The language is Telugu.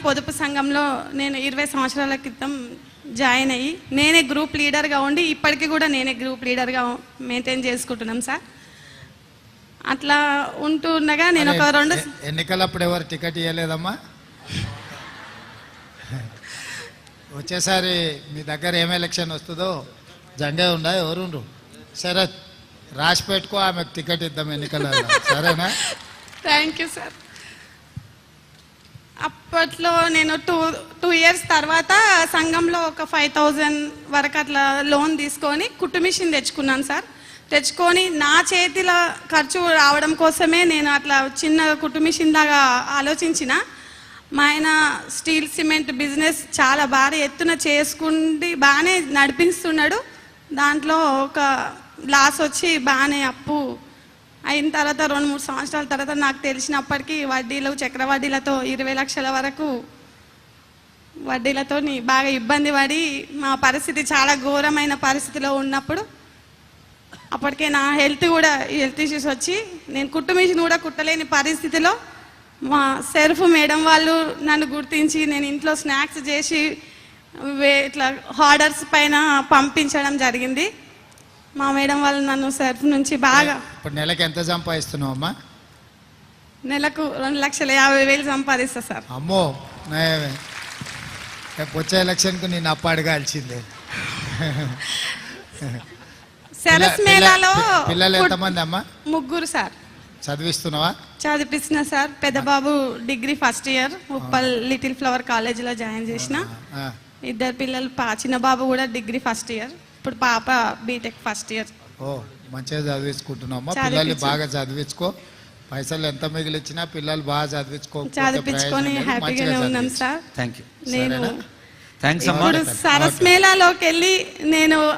పొదుపు సంఘంలో నేను 20 సంవత్సరాల క్రితం జాయిన్ అయ్యి నేనే గ్రూప్ లీడర్గా ఉండి ఇప్పటికీ కూడా నేనే గ్రూప్ లీడర్గా మెయింటైన్ చేసుకుంటున్నాం సార్. అట్లా ఉంటుండగా నేను ఒక రెండు ఎన్నికలప్పుడు ఎవరు టికెట్ ఇవ్వలేదమ్మా? వచ్చేసారి మీ దగ్గర ఏం ఎలక్షన్ వస్తుందో జెండా ఉండా ఎవరు సరే రాసి పెట్టుకో, ఆమెకు టికెట్ ఇద్దాం ఎన్నికలలో, సరేనా? Thank you sir. అప్పట్లో నేను టూ ఇయర్స్ తర్వాత సంఘంలో ఒక 5,000 వరకు అట్లా లోన్ తీసుకొని కుట్టు మిషన్ తెచ్చుకున్నాను సార్. తెచ్చుకొని నా చేతిలో ఖర్చు రావడం కోసమే నేను అట్లా చిన్న కుట్టు మిషన్ లాగా ఆలోచించిన. మా ఆయన స్టీల్ సిమెంట్ బిజినెస్ చాలా బాగా ఎత్తున చేసుకుండి బాగానే నడిపిస్తున్నాడు. దాంట్లో ఒక లాస్ వచ్చి బాగానే అప్పు అయిన తర్వాత 2-3 సంవత్సరాల తర్వాత నాకు తెలిసినప్పటికీ వడ్డీలు చక్రవడ్డీలతో 20 లక్షల వరకు వడ్డీలతో బాగా ఇబ్బంది పడి మా పరిస్థితి చాలా ఘోరమైన పరిస్థితిలో ఉన్నప్పుడు అప్పటికే నా హెల్త్ ఇష్యూస్ వచ్చి నేను కుట్టు మిషన్ కూడా కుట్టలేని పరిస్థితిలో మా సెర్ఫ్ మేడం వాళ్ళు నన్ను గుర్తించి నేను ఇంట్లో స్నాక్స్ చేసి ఇట్లా ఆర్డర్స్ పైన పంపించడం జరిగింది. మా మేడం వాళ్ళు నన్ను సెర్ఫ్ నుంచి బాగా. ఇప్పుడు నెలకు ఎంత సంపాదిస్తున్నావు అమ్మా? నెలకు 2,50,000 సంపాదిస్తా సార్. అమ్మో, వచ్చే ఎలక్షన్కు నేను అప్పు అడగాల్సిందే. సరస్ మేళాలో పిల్లలు ఎంతమంది అమ్మా? 3 సార్. చదివిస్తున్నావా? చదివిస్తున్నా సార్. పెద్ద బాబు degree first year Uppal Little Flower కాలేజీలో జాయిన్ చేసిన. 2 పిల్లలు, చిన్న బాబు కూడా డిగ్రీ ఫస్ట్ ఇయర్, ఇప్పుడు పాప బీటెక్ ఫస్ట్ ఇయర్. ఓ, మంచిగా చదివించుకుంటున్నామా? పిల్లల్ని బాగా చదివించుకో. పైసలు ఎంత మిగిలిచ్చినా పిల్లలు బాగా చదివించుకొని హ్యాపీగానే ఉన్నాం సార్. Thank you. నేను థ్యాంక్స్ అమ్మా. ఇప్పుడు సరస్ మేళాలోకి వెళ్ళి నేను